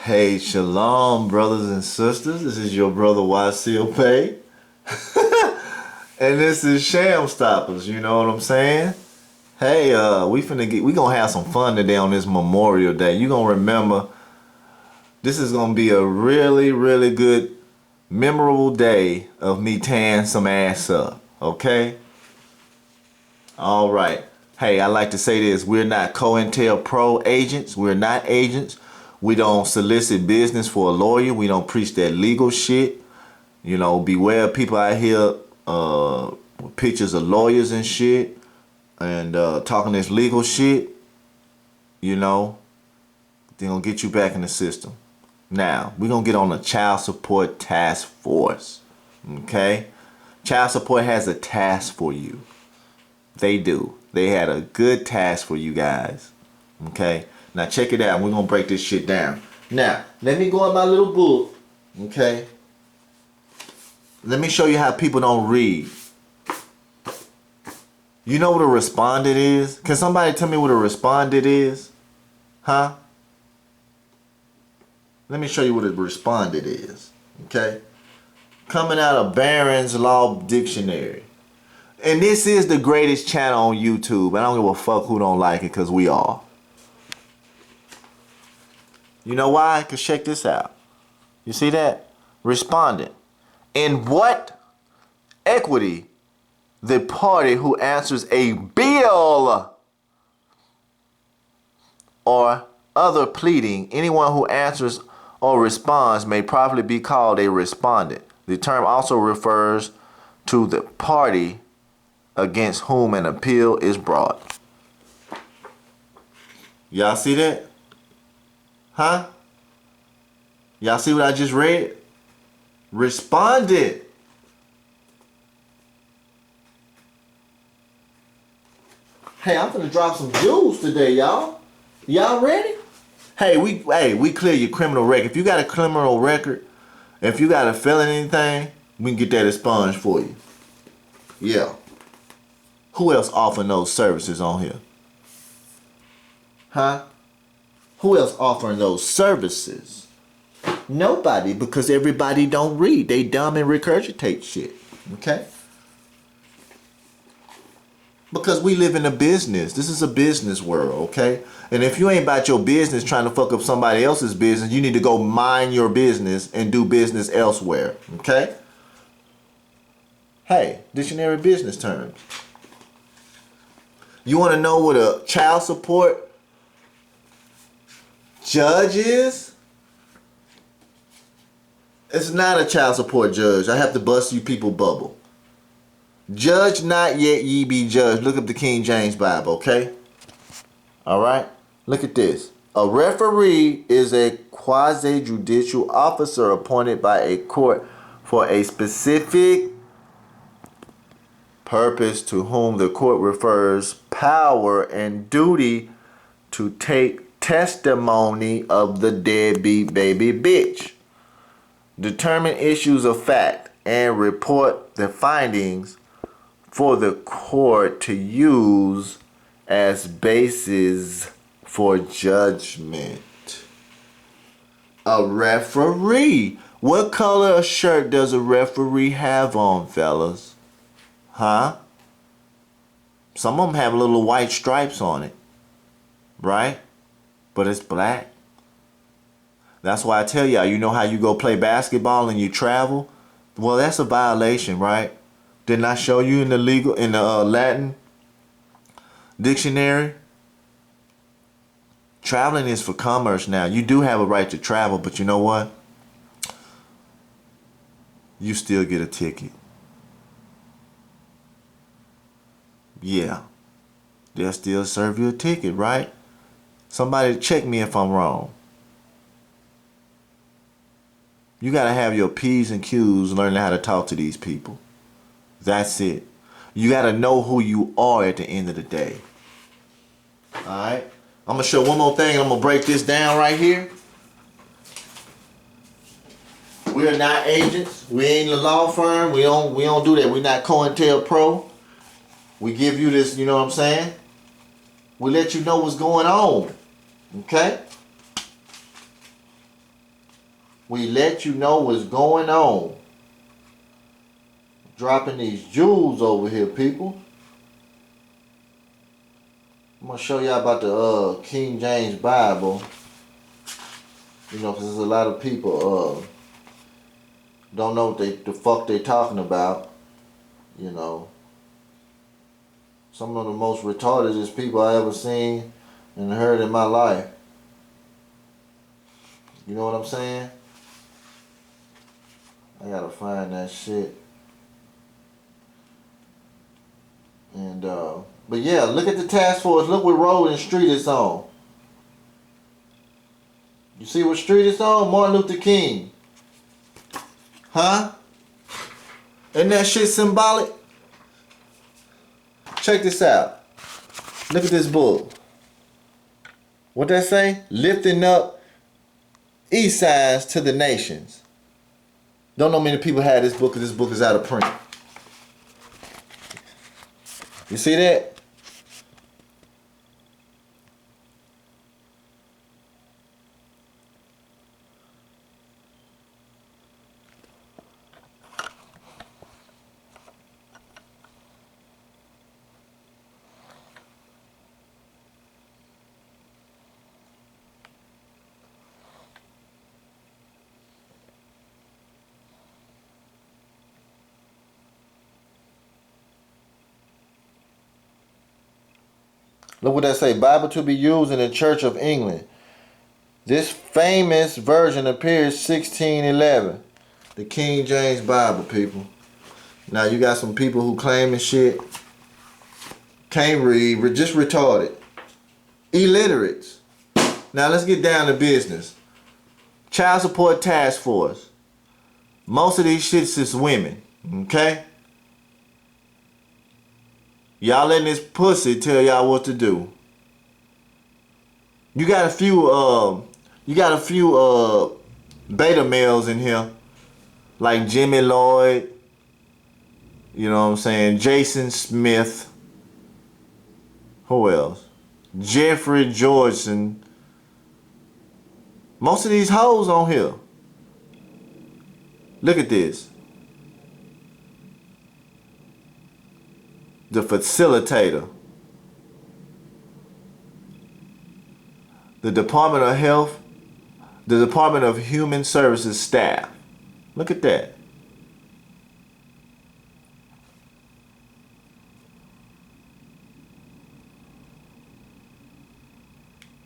Hey, shalom, brothers and sisters. This is your brother Wasilkamilbey. And this is Shamstoppers, you know what I'm saying? Hey, we gonna have some fun today on this Memorial Day. You gonna remember this is gonna be a really, really good, memorable day of me tearing some ass up, okay? All right. Hey, I like to say this. We're not COINTELPRO agents. We're not agents. We don't solicit business for a lawyer. We don't preach that legal shit. You know, beware of people out here with pictures of lawyers and shit and talking this legal shit. You know, they're going to get you back in the system. Now, we're going to get on the child support task force. Okay? Child support has a task for you. They do. They had a good task for you guys. Okay? Now check it out. We're going to break this shit down. Now, let me go in my little book. Okay? Let me show you how people don't read. You know what a respondent is? Can somebody tell me what a respondent is? Huh? Let me show you what a respondent is. Okay? Coming out of Barron's Law Dictionary. And this is the greatest channel on YouTube. I don't give a fuck who don't like it, because we are. You know why? Because check this out. You see that? Respondent. In what equity the party who answers a bill or other pleading, anyone who answers or responds may properly be called a respondent. The term also refers to the party against whom an appeal is brought. Y'all see that? Huh? Y'all see what I just read? Respondent. Hey, I'm gonna drop some jewels today, y'all. Y'all ready? Hey, we clear your criminal record. If you got a criminal record, if you got a felony anything, we can get that expunged for you. Yeah. Who else offering those services on here? Huh? Who else offering those services? Nobody, because everybody don't read. They dumb and regurgitate shit. Okay? Because we live in a business. This is a business world, okay? And if you ain't about your business trying to fuck up somebody else's business, you need to go mind your business and do business elsewhere, okay? Hey, dictionary of business terms. You want to know what a child support judge is? It's not a child support judge. I have to bust you people bubble. Judge not yet ye be judged. Look up the King James Bible, okay? Alright? Look at this. A referee is a quasi-judicial officer appointed by a court for a specific purpose to whom the court refers power and duty to take testimony of the deadbeat baby bitch, determine issues of fact, and report the findings for the court to use as basis for judgment. A referee. What color of shirt does a referee have on, fellas? Huh? Some of them have little white stripes on it. Right? But it's black. That's why I tell y'all, you know how you go play basketball and you travel? Well, that's a violation, right? Didn't I show you in the Latin dictionary? Traveling is for commerce now. You do have a right to travel, but you know what? You still get a ticket. Yeah. They'll still serve you a ticket, right? Somebody check me if I'm wrong. You gotta have your P's and Q's learning how to talk to these people. That's it. You gotta know who you are at the end of the day. Alright? I'm gonna show one more thing and I'm gonna break this down right here. We're not agents. We ain't a law firm. We don't do that. We're not COINTELPRO. We give you this, you know what I'm saying? We let you know what's going on. Okay? We let you know what's going on. Dropping these jewels over here, people. I'm gonna show y'all about the King James Bible. You know, because there's a lot of people don't know what the fuck they talking about. You know, some of the most retarded people I ever seen and heard in my life. You know what I'm saying? I gotta find that shit. And but yeah, look at the task force. Look what road and street it's on. You see what street it's on? Martin Luther King. Huh? Isn't that shit symbolic? Check this out. Look at this book. What that say? Lifting up east sides to the nations. Don't know many people have this book because this book is out of print. You see that? Look what that say. Bible to be used in the Church of England. This famous version appears 1611. The King James Bible, people. Now you got some people who claim and shit. Can't read. Just retarded. Illiterates. Now let's get down to business. Child Support Task Force. Most of these shits is women. Okay? Y'all letting this pussy tell y'all what to do. You got a few beta males in here. Like Jimmy Lloyd. You know what I'm saying? Jason Smith. Who else? Jeffrey Georgeson. Most of these hoes on here. Look at this. The facilitator. The Department of Health. The Department of Human Services staff. Look at that.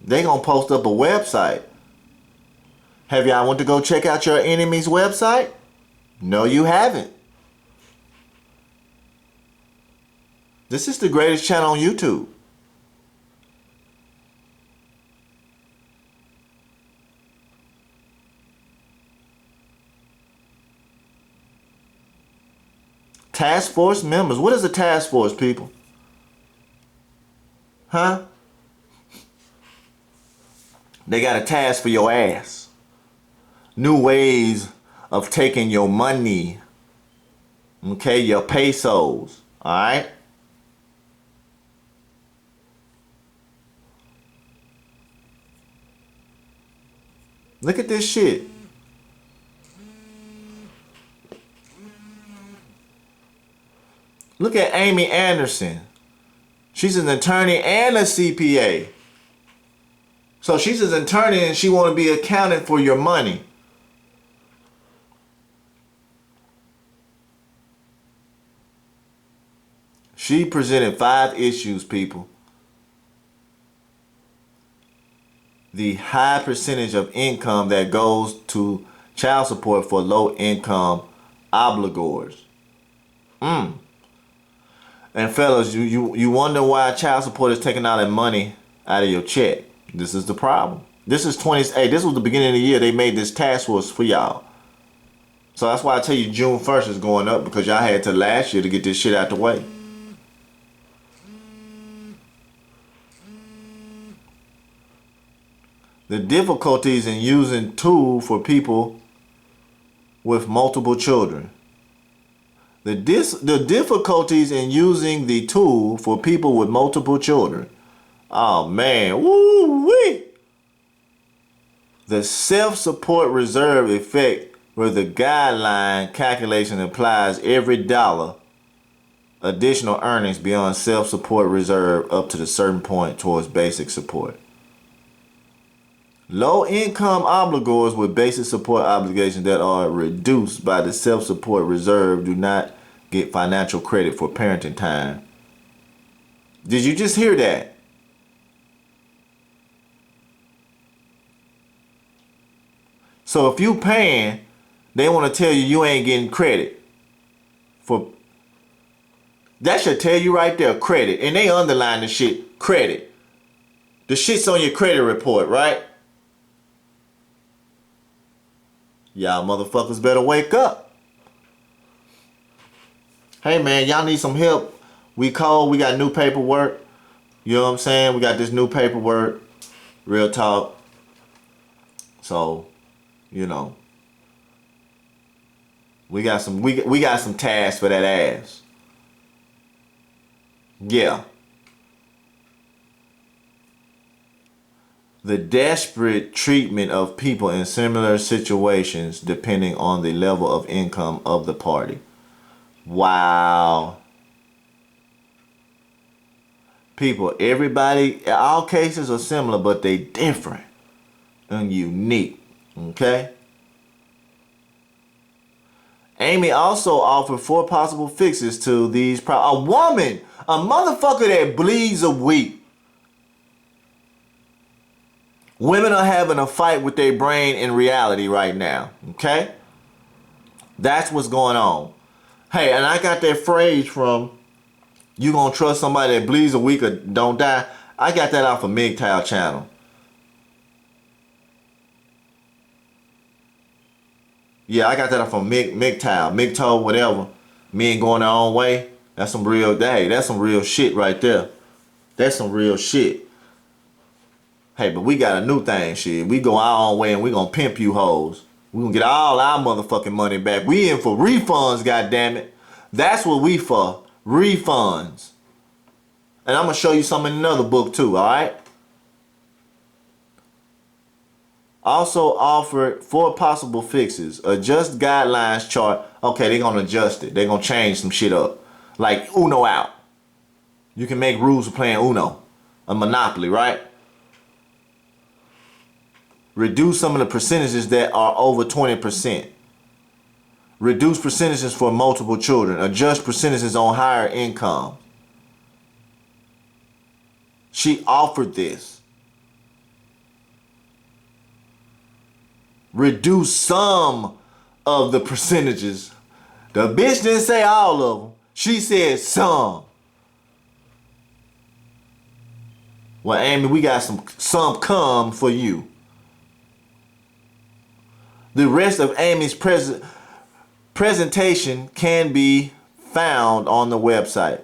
They gonna post up a website. Have y'all went to go check out your enemy's website? No, you haven't. This is the greatest channel on YouTube. Task force members. What is a task force, people? Huh? They got a task for your ass. New ways of taking your money. Okay, your pesos. Alright? Look at this shit. Look at Amy Anderson. She's an attorney and a CPA. So she's an attorney and she want to be accounted for your money. She presented 5 issues, people. The high percentage of income that goes to child support for low-income obligors. And fellas, you wonder why child support is taking all that money out of your check. This is the problem. This is this was the beginning of the year they made this task force for y'all. So that's why I tell you June 1st is going up, because y'all had to last year to get this shit out the way. The difficulties in using tool for people with multiple children. The difficulties in using the tool for people with multiple children. Oh man, woo wee! The self-support reserve effect, where the guideline calculation applies every dollar additional earnings beyond self-support reserve up to the certain point towards basic support. Low-income obligors with basic support obligations that are reduced by the self-support reserve do not get financial credit for parenting time. Did you just hear that? So if you paying, they want to tell you you ain't getting credit for. That should tell you right there, credit. And they underline the shit, credit. The shit's on your credit report, right? Y'all motherfuckers better wake up. Hey man, y'all need some help. We called, we got new paperwork. You know what I'm saying? We got this new paperwork. Real talk. So, you know. We got some tasks for that ass. Yeah. The desperate treatment of people in similar situations depending on the level of income of the party. Wow. People, everybody, all cases are similar, but they different and unique. Okay? Amy also offered 4 possible fixes to these problems. A woman, a motherfucker that bleeds a week. Women are having a fight with their brain in reality right now. Okay? That's what's going on. Hey, and I got that phrase from "you gonna trust somebody that bleeds a week or don't die." I got that off of MGTOW channel. Yeah, I got that off from MGTOW, whatever. Men going their own way. That's some real, hey, that's some real shit right there. That's some real shit. Hey, but we got a new thing, shit. We go our own way and we gonna pimp you hoes. We gonna get all our motherfucking money back. We in for refunds, goddammit. That's what we for. Refunds. And I'm gonna show you some in another book too, alright? Also offered 4 possible fixes. Adjust guidelines chart. Okay, they're gonna adjust it. They're gonna change some shit up. Like Uno out. You can make rules for playing Uno. A Monopoly, right? Reduce some of the percentages that are over 20%. Reduce percentages for multiple children. Adjust percentages on higher income. She offered this. Reduce some of the percentages. The bitch didn't say all of them. She said some. Well, Amy, we got some come for you. The rest of Amy's presentation can be found on the website.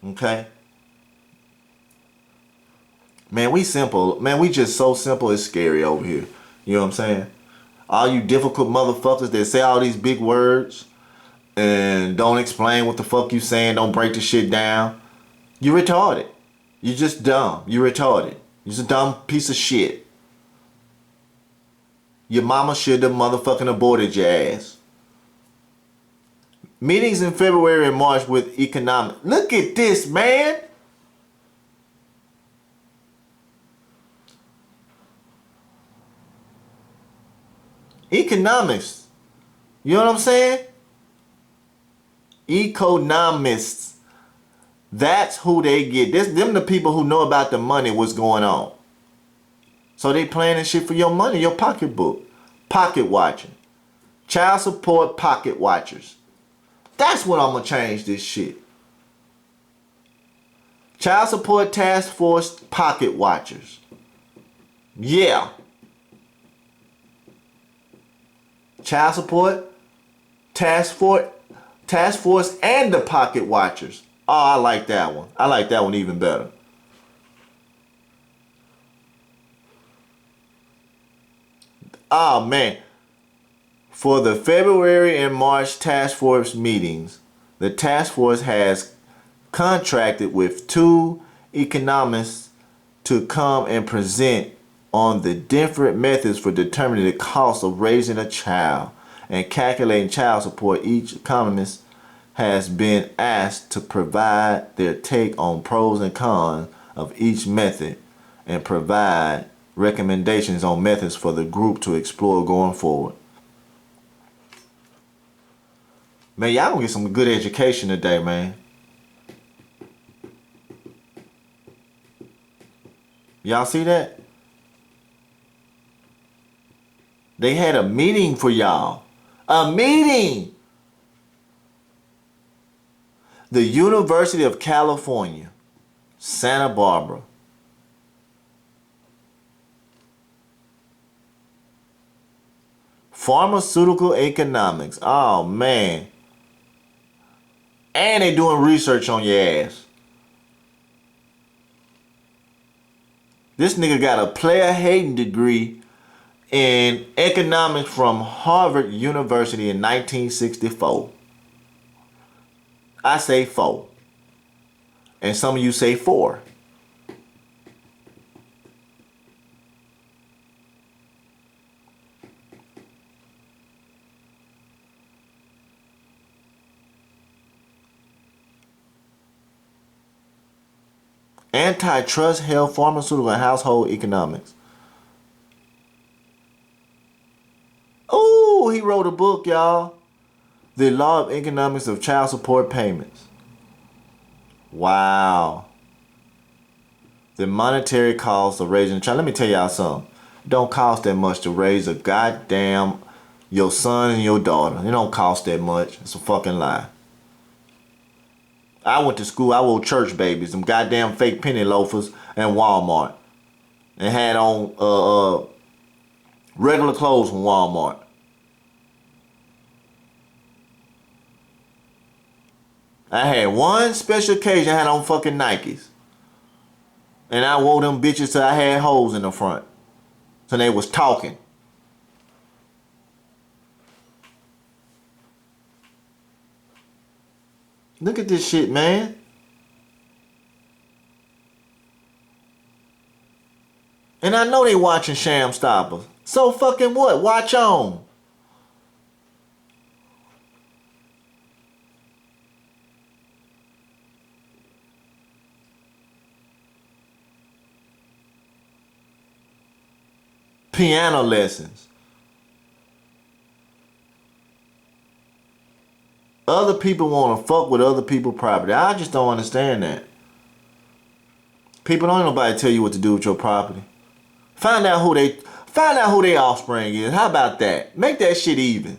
Okay? Man, we simple. Man, we just so simple, it's scary over here. You know what I'm saying? All you difficult motherfuckers that say all these big words and don't explain what the fuck you saying, don't break the shit down. You retarded. You just dumb. You retarded. You just a dumb piece of shit. Your mama should have motherfucking aborted your ass. Meetings in February and March with economic. Look at this, man. Economics. You know what I'm saying? Economists. That's who they get. Them the people who know about the money, what's going on. So they planning shit for your money, your pocketbook. Pocket watching. Child support pocket watchers. That's what I'm going to change this shit. Child support task force pocket watchers. Yeah. Child support task force and the pocket watchers. Oh, I like that one. I like that one even better. Oh man. For the February and March task force meetings, the task force has contracted with 2 economists to come and present on the different methods for determining the cost of raising a child and calculating child support, each economist has been asked to provide their take on pros and cons of each method and provide recommendations on methods for the group to explore going forward. Man, y'all gonna get some good education today, man. Y'all see that? They had a meeting for y'all. A meeting! The University of California, Santa Barbara. Pharmaceutical economics. Oh, man. And they doing research on your ass. This nigga got a player-hating degree in economics from Harvard University in 1964. I say 4. And some of you say 4. Antitrust, health, pharmaceutical, and household economics. Oh, he wrote a book, y'all. The Law of Economics of Child Support Payments. Wow. The monetary cost of raising a child. Let me tell y'all something. It don't cost that much to raise a goddamn your son and your daughter. It don't cost that much. It's a fucking lie. I went to school, I wore church babies, some goddamn fake penny loafers and Walmart. And had on regular clothes from Walmart. I had one special occasion I had on fucking Nikes. And I wore them bitches till I had holes in the front. So they was talking. Look at this shit, man. And I know they watching Shamstoppers. So fucking what? Watch on. Piano lessons. Other people want to fuck with other people's property. I just don't understand that. People, don't nobody tell you what to do with your property. Find out who their offspring is. How about that? Make that shit even.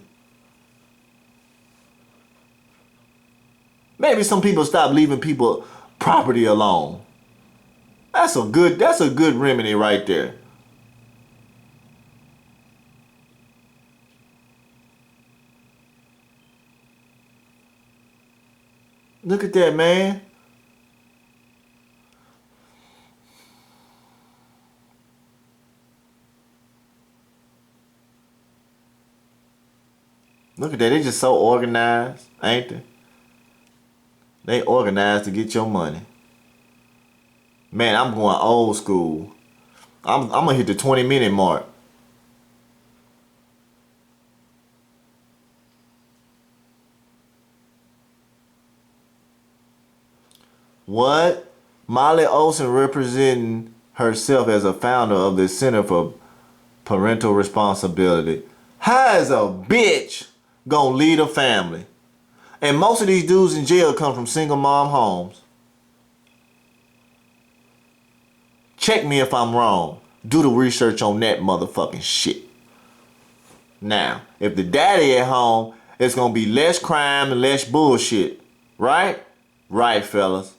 Maybe some people stop leaving people property alone. That's a good remedy right there. Look at that, man. Look at that. They just so organized, ain't they? They organized to get your money. Man, I'm going old school. I'm gonna hit the 20-minute mark. What? Molly Olsen representing herself as a founder of the Center for Parental Responsibility. How is a bitch gonna lead a family? And most of these dudes in jail come from single mom homes. Check me if I'm wrong. Do the research on that motherfucking shit. Now, if the daddy at home, it's gonna be less crime and less bullshit. Right? Right, fellas.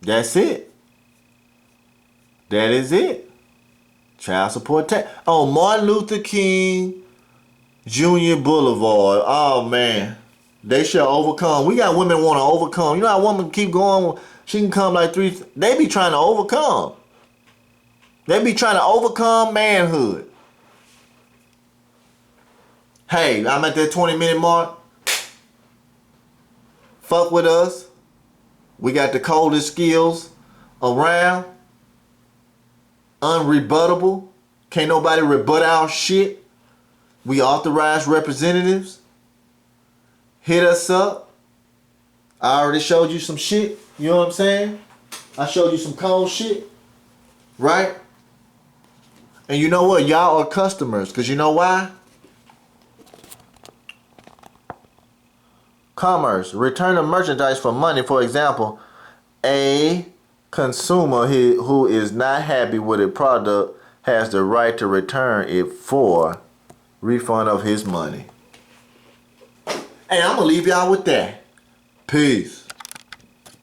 That's it. That is it. Child support tax. Oh, Martin Luther King Jr. Boulevard. Oh, man. They shall overcome. We got women want to overcome. You know how a woman keep going? She can come like 3. They be trying to overcome. They be trying to overcome manhood. Hey, I'm at that 20-minute mark. Fuck with us. We got the coldest skills around. Unrebuttable. Can't nobody rebut our shit. We authorized representatives. Hit us up. I already showed you some shit. You know what I'm saying? I showed you some cold shit. Right? And you know what? Y'all are customers. Because you know why? Commerce. Return of merchandise for money. For example, a consumer who is not happy with a product has the right to return it for refund of his money. Hey, I'm going to leave y'all with that. Peace.